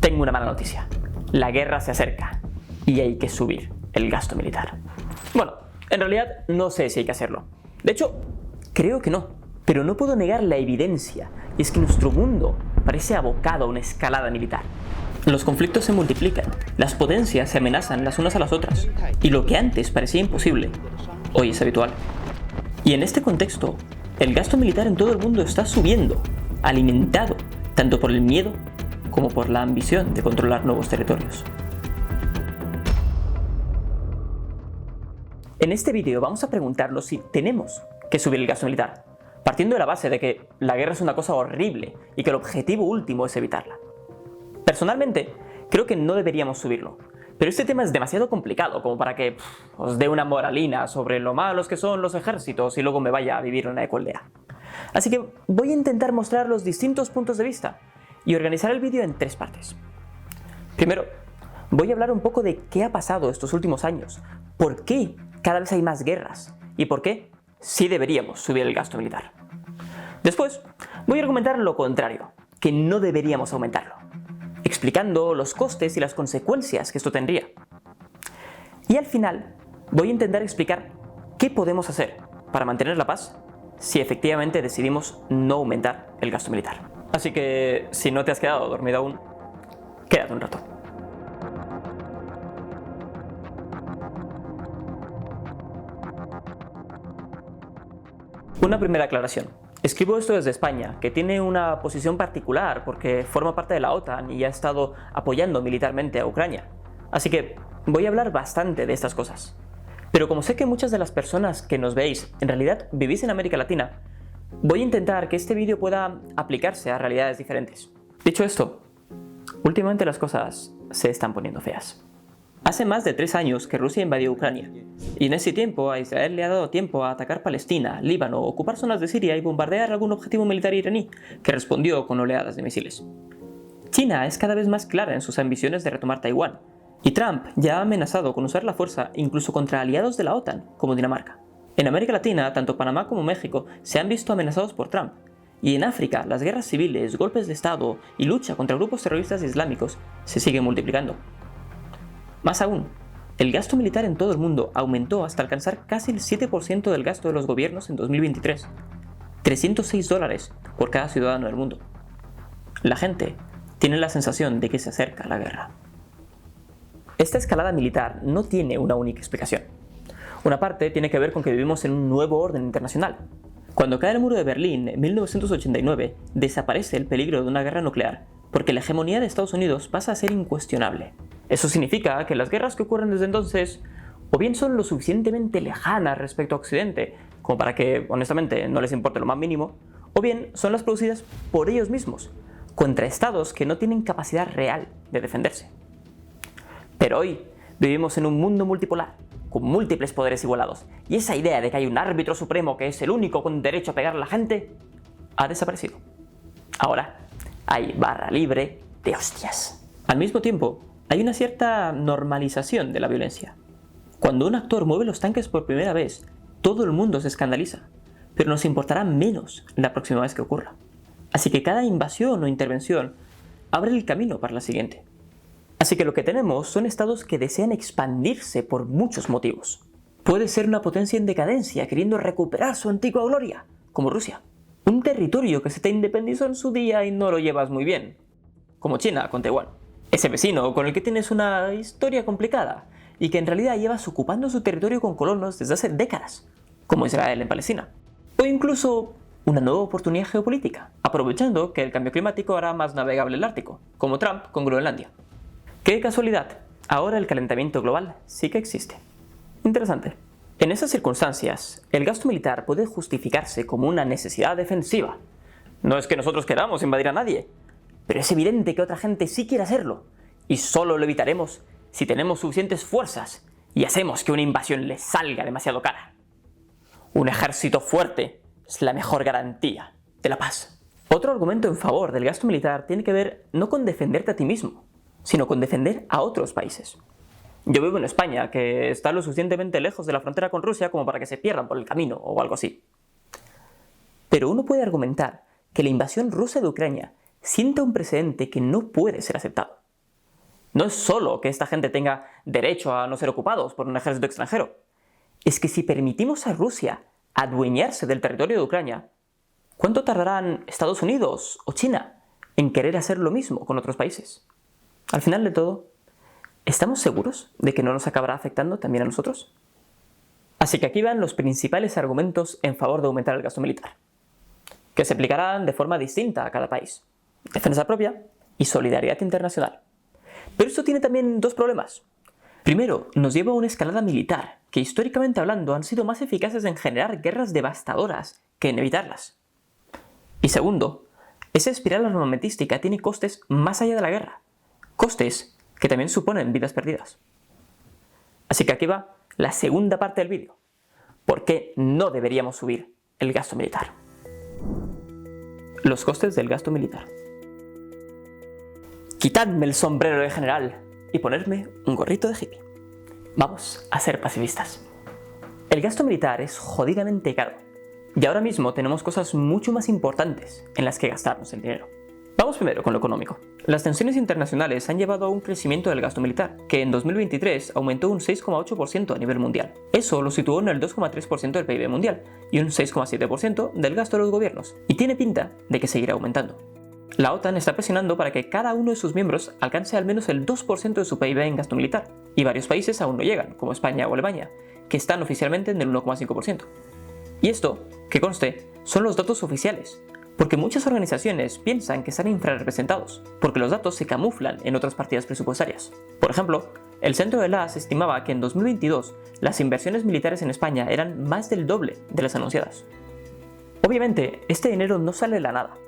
tengo una mala noticia. La guerra se acerca y hay que subir el gasto militar. Bueno, en realidad no sé si hay que hacerlo. De hecho, creo que no. Pero no puedo negar la evidencia, y es que nuestro mundo parece abocado a una escalada militar. Los conflictos se multiplican, las potencias se amenazan las unas a las otras, y lo que antes parecía imposible, hoy es habitual. Y en este contexto, el gasto militar en todo el mundo está subiendo, alimentado tanto por el miedo como por la ambición de controlar nuevos territorios. En este vídeo vamos a preguntarnos si tenemos que subir el gasto militar, partiendo de la base de que la guerra es una cosa horrible y que el objetivo último es evitarla. Personalmente, creo que no deberíamos subirlo, pero este tema es demasiado complicado como para que os dé una moralina sobre lo malos que son los ejércitos y luego me vaya a vivir en una ecoaldea. Así que voy a intentar mostrar los distintos puntos de vista y organizar el vídeo en 3 partes. Primero, voy a hablar un poco de qué ha pasado estos últimos años, por qué cada vez hay más guerras y por qué sí deberíamos subir el gasto militar. Después, voy a argumentar lo contrario, que no deberíamos aumentarlo, explicando los costes y las consecuencias que esto tendría. Y al final, voy a intentar explicar qué podemos hacer para mantener la paz si efectivamente decidimos no aumentar el gasto militar. Así que, si no te has quedado dormido aún, quédate un rato. Una primera aclaración. Escribo esto desde España, que tiene una posición particular porque forma parte de la OTAN y ha estado apoyando militarmente a Ucrania. Así que voy a hablar bastante de estas cosas. Pero como sé que muchas de las personas que nos veis en realidad vivís en América Latina, voy a intentar que este vídeo pueda aplicarse a realidades diferentes. Dicho esto, últimamente las cosas se están poniendo feas. Hace más de 3 años que Rusia invadió Ucrania, y en ese tiempo a Israel le ha dado tiempo a atacar Palestina, Líbano, ocupar zonas de Siria y bombardear algún objetivo militar iraní, que respondió con oleadas de misiles. China es cada vez más clara en sus ambiciones de retomar Taiwán, y Trump ya ha amenazado con usar la fuerza incluso contra aliados de la OTAN, como Dinamarca. En América Latina, tanto Panamá como México se han visto amenazados por Trump, y en África las guerras civiles, golpes de Estado y lucha contra grupos terroristas islámicos se siguen multiplicando. Más aún, el gasto militar en todo el mundo aumentó hasta alcanzar casi el 7% del gasto de los gobiernos en 2023, $306 por cada ciudadano del mundo. La gente tiene la sensación de que se acerca la guerra. Esta escalada militar no tiene una única explicación. Una parte tiene que ver con que vivimos en un nuevo orden internacional. Cuando cae el muro de Berlín en 1989, desaparece el peligro de una guerra nuclear, porque la hegemonía de Estados Unidos pasa a ser incuestionable. Eso significa que las guerras que ocurren desde entonces o bien son lo suficientemente lejanas respecto a Occidente, como para que, honestamente, no les importe lo más mínimo, o bien son las producidas por ellos mismos, contra estados que no tienen capacidad real de defenderse. Pero hoy vivimos en un mundo multipolar, con múltiples poderes igualados, y esa idea de que hay un árbitro supremo que es el único con derecho a pegar a la gente, ha desaparecido. Ahora hay barra libre de hostias. Al mismo tiempo, hay una cierta normalización de la violencia. Cuando un actor mueve los tanques por primera vez, todo el mundo se escandaliza, pero nos importará menos la próxima vez que ocurra. Así que cada invasión o intervención abre el camino para la siguiente. Así que lo que tenemos son estados que desean expandirse por muchos motivos. Puede ser una potencia en decadencia queriendo recuperar su antigua gloria, como Rusia. Un territorio que se te independizó en su día y no lo llevas muy bien, como China con Taiwán. Ese vecino con el que tienes una historia complicada y que en realidad llevas ocupando su territorio con colonos desde hace décadas, como Israel en Palestina. O incluso una nueva oportunidad geopolítica, aprovechando que el cambio climático hará más navegable el Ártico, como Trump con Groenlandia. ¡Qué casualidad! Ahora el calentamiento global sí que existe. Interesante. En esas circunstancias, el gasto militar puede justificarse como una necesidad defensiva. No es que nosotros queramos invadir a nadie, pero es evidente que otra gente sí quiere hacerlo, y solo lo evitaremos si tenemos suficientes fuerzas y hacemos que una invasión les salga demasiado cara. Un ejército fuerte es la mejor garantía de la paz. Otro argumento en favor del gasto militar tiene que ver no con defenderte a ti mismo, sino con defender a otros países. Yo vivo en España, que está lo suficientemente lejos de la frontera con Rusia como para que se pierdan por el camino o algo así. Pero uno puede argumentar que la invasión rusa de Ucrania sienta un precedente que no puede ser aceptado. no es solo que esta gente tenga derecho a no ser ocupados por un ejército extranjero. Es que si permitimos a Rusia adueñarse del territorio de Ucrania, ¿cuánto tardarán Estados Unidos o China en querer hacer lo mismo con otros países? Al final de todo, ¿estamos seguros de que no nos acabará afectando también a nosotros? Así que aquí van los principales argumentos en favor de aumentar el gasto militar, que se aplicarán de forma distinta a cada país: defensa propia y solidaridad internacional. Pero esto tiene también dos problemas. Primero, nos lleva a una escalada militar, que históricamente hablando han sido más eficaces en generar guerras devastadoras que en evitarlas. Y segundo, esa espiral armamentística tiene costes más allá de la guerra, costes que también suponen vidas perdidas. Así que aquí va la segunda parte del vídeo: ¿por qué no deberíamos subir el gasto militar? Los costes del gasto militar. Quitadme el sombrero de general y ponerme un gorrito de hippie. Vamos a ser pacifistas. El gasto militar es jodidamente caro, y ahora mismo tenemos cosas mucho más importantes en las que gastarnos el dinero. Vamos primero con lo económico. Las tensiones internacionales han llevado a un crecimiento del gasto militar, que en 2023 aumentó un 6,8% a nivel mundial. Eso lo situó en el 2,3% del PIB mundial y un 6,7% del gasto de los gobiernos, y tiene pinta de que seguirá aumentando. La OTAN está presionando para que cada uno de sus miembros alcance al menos el 2% de su PIB en gasto militar, y varios países aún no llegan, como España o Alemania, que están oficialmente en el 1,5%. Y esto, que conste, son los datos oficiales, porque muchas organizaciones piensan que están infrarrepresentados, porque los datos se camuflan en otras partidas presupuestarias. Por ejemplo, el Centro de las estimaba que en 2022 las inversiones militares en España eran más del doble de las anunciadas. Obviamente, este dinero no sale de la nada.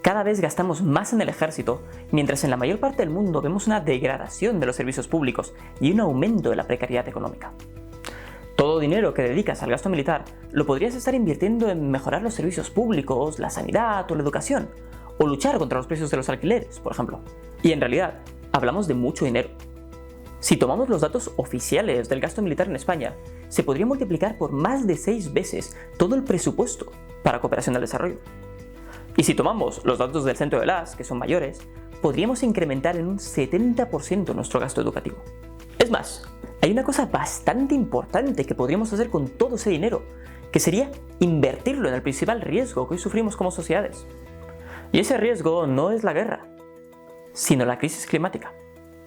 Cada vez gastamos más en el ejército, mientras en la mayor parte del mundo vemos una degradación de los servicios públicos y un aumento de la precariedad económica. Todo dinero que dedicas al gasto militar lo podrías estar invirtiendo en mejorar los servicios públicos, la sanidad o la educación, o luchar contra los precios de los alquileres, por ejemplo. Y en realidad, hablamos de mucho dinero. Si tomamos los datos oficiales del gasto militar en España, se podría multiplicar por más de 6 veces todo el presupuesto para cooperación al desarrollo. Y si tomamos los datos del Centro de las, que son mayores, podríamos incrementar en un 70% nuestro gasto educativo. Es más, hay una cosa bastante importante que podríamos hacer con todo ese dinero, que sería invertirlo en el principal riesgo que hoy sufrimos como sociedades. Y ese riesgo no es la guerra, sino la crisis climática.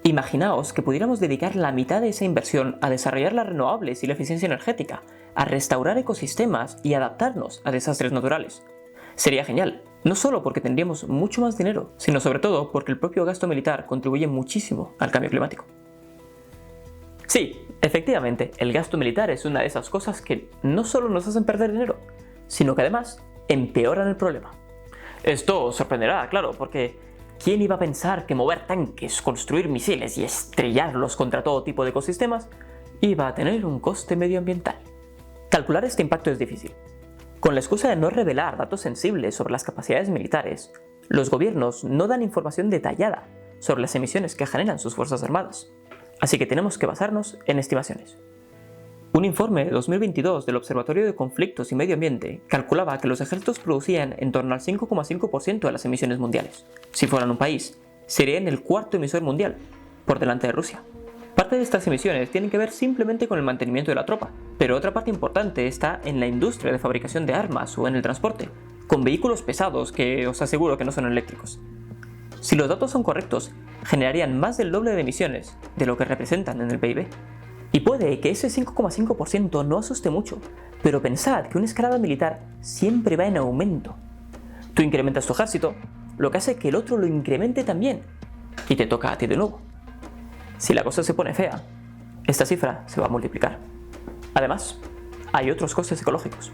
Imaginaos que pudiéramos dedicar la mitad de esa inversión a desarrollar las renovables y la eficiencia energética, a restaurar ecosistemas y adaptarnos a desastres naturales. Sería genial, no solo porque tendríamos mucho más dinero, sino sobre todo porque el propio gasto militar contribuye muchísimo al cambio climático. Sí, efectivamente, el gasto militar es una de esas cosas que no solo nos hacen perder dinero, sino que además empeoran el problema. Esto os sorprenderá, claro, porque ¿quién iba a pensar que mover tanques, construir misiles y estrellarlos contra todo tipo de ecosistemas iba a tener un coste medioambiental? Calcular este impacto es difícil. Con la excusa de no revelar datos sensibles sobre las capacidades militares, los gobiernos no dan información detallada sobre las emisiones que generan sus fuerzas armadas, así que tenemos que basarnos en estimaciones. Un informe de 2022 del Observatorio de Conflictos y Medio Ambiente calculaba que los ejércitos producían en torno al 5,5% de las emisiones mundiales. Si fueran un país, serían el cuarto emisor mundial, por delante de Rusia. Parte de estas emisiones tienen que ver simplemente con el mantenimiento de la tropa, pero otra parte importante está en la industria de fabricación de armas o en el transporte, con vehículos pesados que os aseguro que no son eléctricos. Si los datos son correctos, generarían más del doble de emisiones de lo que representan en el PIB. Y puede que ese 5,5% no asuste mucho, pero pensad que una escalada militar siempre va en aumento. Tú incrementas tu ejército, lo que hace que el otro lo incremente también, y te toca a ti de nuevo. Si la cosa se pone fea, esta cifra se va a multiplicar. Además, hay otros costes ecológicos.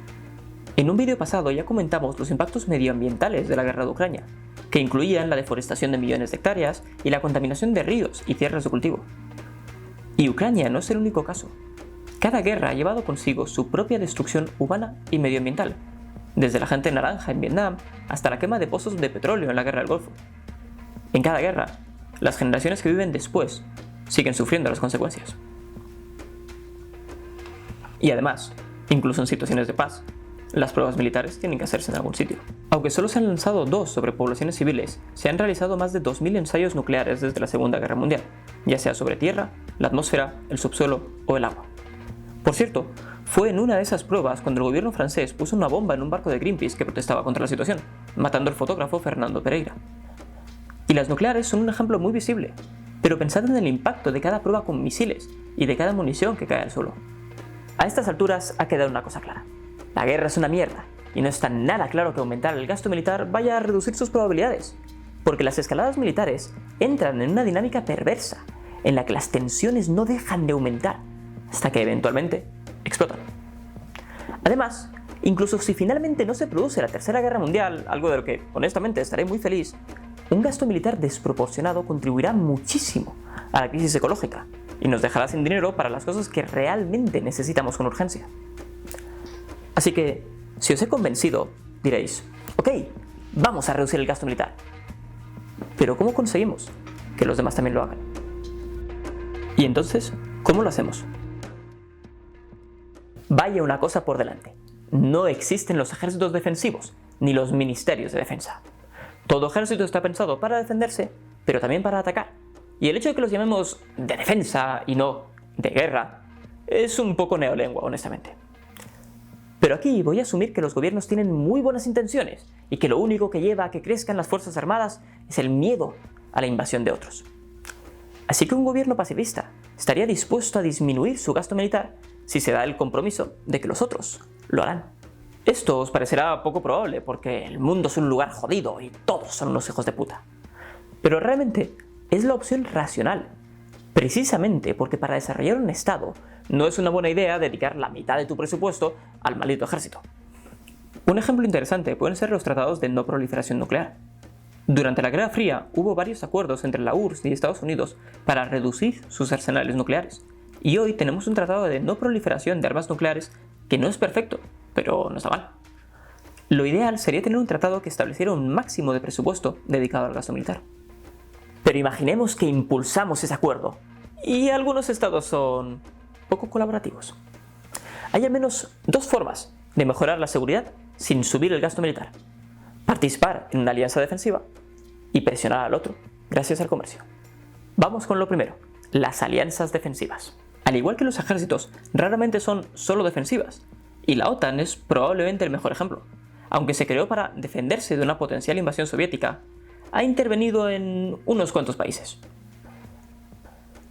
En un vídeo pasado ya comentamos los impactos medioambientales de la guerra de Ucrania, que incluían la deforestación de millones de hectáreas y la contaminación de ríos y tierras de cultivo. Y Ucrania no es el único caso. Cada guerra ha llevado consigo su propia destrucción humana y medioambiental, desde la gente naranja en Vietnam hasta la quema de pozos de petróleo en la guerra del Golfo. En cada guerra, las generaciones que viven después siguen sufriendo las consecuencias. Y además, incluso en situaciones de paz, las pruebas militares tienen que hacerse en algún sitio. Aunque solo se han lanzado 2 sobre poblaciones civiles, se han realizado más de 2000 ensayos nucleares desde la Segunda Guerra Mundial, ya sea sobre tierra, la atmósfera, el subsuelo o el agua. Por cierto, fue en una de esas pruebas cuando el gobierno francés puso una bomba en un barco de Greenpeace que protestaba contra la situación, matando al fotógrafo Fernando Pereira. Y las nucleares son un ejemplo muy visible, pero pensad en el impacto de cada prueba con misiles y de cada munición que cae al suelo. A estas alturas ha quedado una cosa clara: la guerra es una mierda, y no está nada claro que aumentar el gasto militar vaya a reducir sus probabilidades, porque las escaladas militares entran en una dinámica perversa, en la que las tensiones no dejan de aumentar, hasta que eventualmente explotan. Además, incluso si finalmente no se produce la Tercera Guerra Mundial, algo de lo que honestamente estaré muy feliz, un gasto militar desproporcionado contribuirá muchísimo a la crisis ecológica y nos dejará sin dinero para las cosas que realmente necesitamos con urgencia. Así que, si os he convencido, diréis, ok, vamos a reducir el gasto militar. Pero ¿cómo conseguimos que los demás también lo hagan? Y entonces, ¿cómo lo hacemos? Vaya una cosa por delante: no existen los ejércitos defensivos, ni los ministerios de defensa. Todo ejército está pensado para defenderse, pero también para atacar. Y el hecho de que los llamemos de defensa y no de guerra es un poco neolengua, honestamente. Pero aquí voy a asumir que los gobiernos tienen muy buenas intenciones y que lo único que lleva a que crezcan las fuerzas armadas es el miedo a la invasión de otros. Así que un gobierno pacifista estaría dispuesto a disminuir su gasto militar si se da el compromiso de que los otros lo harán. Esto os parecerá poco probable porque el mundo es un lugar jodido y todos son unos hijos de puta. Pero realmente es la opción racional, precisamente porque para desarrollar un Estado no es una buena idea dedicar la mitad de tu presupuesto al maldito ejército. Un ejemplo interesante pueden ser los tratados de no proliferación nuclear. Durante la Guerra Fría hubo varios acuerdos entre la URSS y Estados Unidos para reducir sus arsenales nucleares, y hoy tenemos un tratado de no proliferación de armas nucleares que no es perfecto, pero no está mal. Lo ideal sería tener un tratado que estableciera un máximo de presupuesto dedicado al gasto militar. Pero imaginemos que impulsamos ese acuerdo y algunos estados son poco colaborativos. Hay al menos 2 formas de mejorar la seguridad sin subir el gasto militar: participar en una alianza defensiva y presionar al otro gracias al comercio. Vamos con lo primero: las alianzas defensivas. Al igual que los ejércitos, raramente son solo defensivas, y la OTAN es probablemente el mejor ejemplo. Aunque se creó para defenderse de una potencial invasión soviética, ha intervenido en unos cuantos países.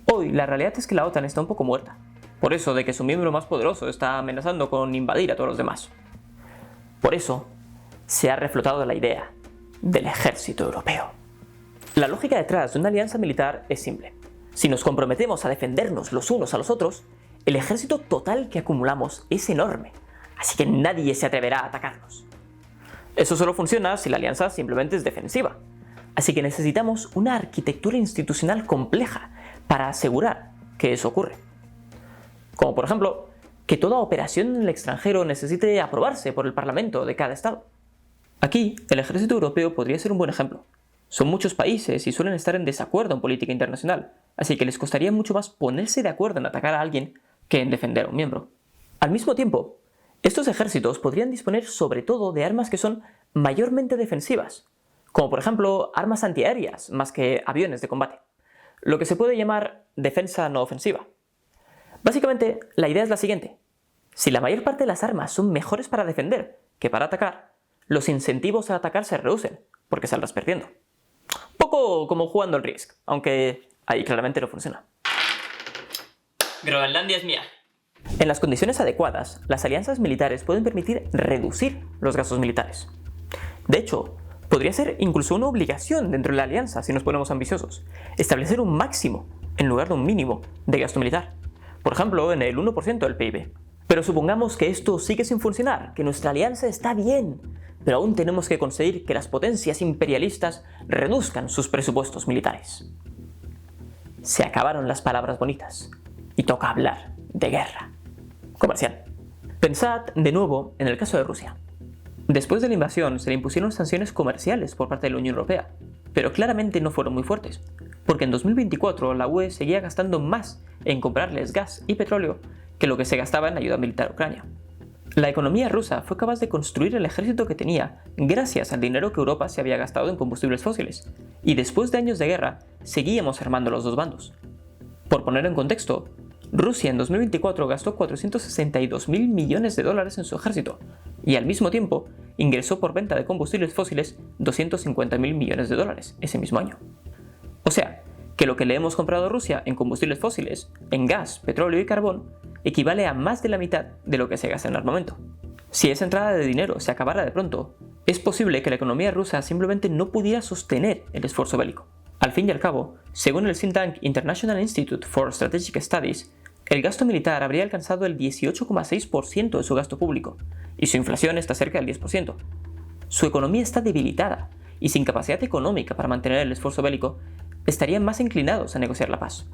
Hoy la realidad es que la OTAN está un poco muerta, por eso de que su miembro más poderoso está amenazando con invadir a todos los demás. Por eso se ha reflotado la idea del ejército europeo. La lógica detrás de una alianza militar es simple: si nos comprometemos a defendernos los unos a los otros, el ejército total que acumulamos es enorme, así que nadie se atreverá a atacarnos. Eso solo funciona si la alianza simplemente es defensiva, así que necesitamos una arquitectura institucional compleja para asegurar que eso ocurre. Como por ejemplo, que toda operación en el extranjero necesite aprobarse por el Parlamento de cada estado. Aquí, el ejército europeo podría ser un buen ejemplo. Son muchos países y suelen estar en desacuerdo en política internacional, así que les costaría mucho más ponerse de acuerdo en atacar a alguien que en defender a un miembro. Al mismo tiempo, estos ejércitos podrían disponer sobre todo de armas que son mayormente defensivas, como por ejemplo armas antiaéreas más que aviones de combate, lo que se puede llamar defensa no ofensiva. Básicamente, la idea es la siguiente: si la mayor parte de las armas son mejores para defender que para atacar, los incentivos a atacar se reducen, porque saldrás perdiendo. Poco como jugando al Risk, aunque ahí claramente no funciona. Groenlandia es mía. En las condiciones adecuadas, las alianzas militares pueden permitir reducir los gastos militares. De hecho, podría ser incluso una obligación dentro de la alianza si nos ponemos ambiciosos, establecer un máximo en lugar de un mínimo de gasto militar. Por ejemplo, en el 1% del PIB. Pero supongamos que esto sigue sin funcionar, que nuestra alianza está bien, pero aún tenemos que conseguir que las potencias imperialistas reduzcan sus presupuestos militares. Se acabaron las palabras bonitas y toca hablar de guerra comercial. Pensad de nuevo en el caso de Rusia. Después de la invasión se le impusieron sanciones comerciales por parte de la Unión Europea, pero claramente no fueron muy fuertes, porque en 2024 la UE seguía gastando más en comprarles gas y petróleo que lo que se gastaba en ayuda militar a Ucrania. La economía rusa fue capaz de construir el ejército que tenía gracias al dinero que Europa se había gastado en combustibles fósiles, y después de años de guerra seguíamos armando los dos bandos. Por poner en contexto, Rusia en 2024 gastó 462.000 millones de dólares en su ejército, y al mismo tiempo ingresó por venta de combustibles fósiles 250.000 millones de dólares ese mismo año. O sea, que lo que le hemos comprado a Rusia en combustibles fósiles, en gas, petróleo y carbón, equivale a más de la mitad de lo que se gasta en armamento. Si esa entrada de dinero se acabara de pronto, es posible que la economía rusa simplemente no pudiera sostener el esfuerzo bélico. Al fin y al cabo, según el think tank International Institute for Strategic Studies, el gasto militar habría alcanzado el 18,6% de su gasto público, y su inflación está cerca del 10%. Su economía está debilitada, y sin capacidad económica para mantener el esfuerzo bélico, estarían más inclinados a negociar la paz.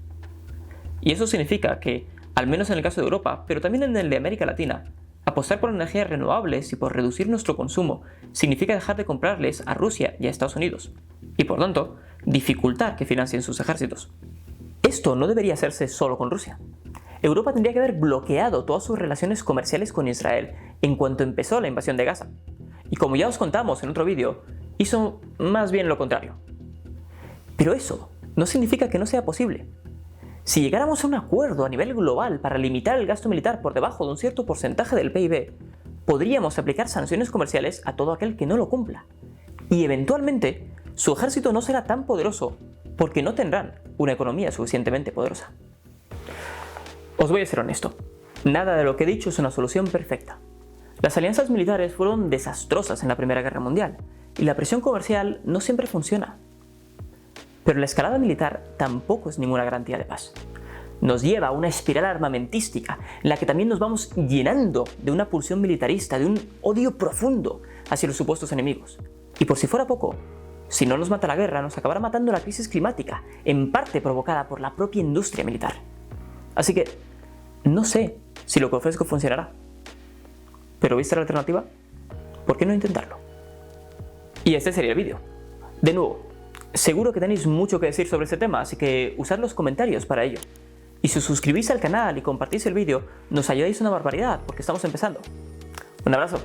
Y eso significa que, al menos en el caso de Europa, pero también en el de América Latina, apostar por energías renovables y por reducir nuestro consumo significa dejar de comprarles a Rusia y a Estados Unidos, y por tanto, dificultar que financien sus ejércitos. Esto no debería hacerse solo con Rusia. Europa tendría que haber bloqueado todas sus relaciones comerciales con Israel en cuanto empezó la invasión de Gaza. Y como ya os contamos en otro vídeo, hizo más bien lo contrario. Pero eso no significa que no sea posible. Si llegáramos a un acuerdo a nivel global para limitar el gasto militar por debajo de un cierto porcentaje del PIB, podríamos aplicar sanciones comerciales a todo aquel que no lo cumpla. Y eventualmente, su ejército no será tan poderoso porque no tendrán una economía suficientemente poderosa. Os voy a ser honesto, nada de lo que he dicho es una solución perfecta. Las alianzas militares fueron desastrosas en la Primera Guerra Mundial, y la presión comercial no siempre funciona. Pero la escalada militar tampoco es ninguna garantía de paz. Nos lleva a una espiral armamentística en la que también nos vamos llenando de una pulsión militarista, de un odio profundo hacia los supuestos enemigos. Y por si fuera poco, si no nos mata la guerra, nos acabará matando la crisis climática, en parte provocada por la propia industria militar. Así que, no sé si lo que ofrezco funcionará. ¿Pero viste la alternativa? ¿Por qué no intentarlo? Y este sería el vídeo. De nuevo, seguro que tenéis mucho que decir sobre este tema, así que usad los comentarios para ello. Y si os suscribís al canal y compartís el vídeo, nos ayudáis una barbaridad, porque estamos empezando. Un abrazo.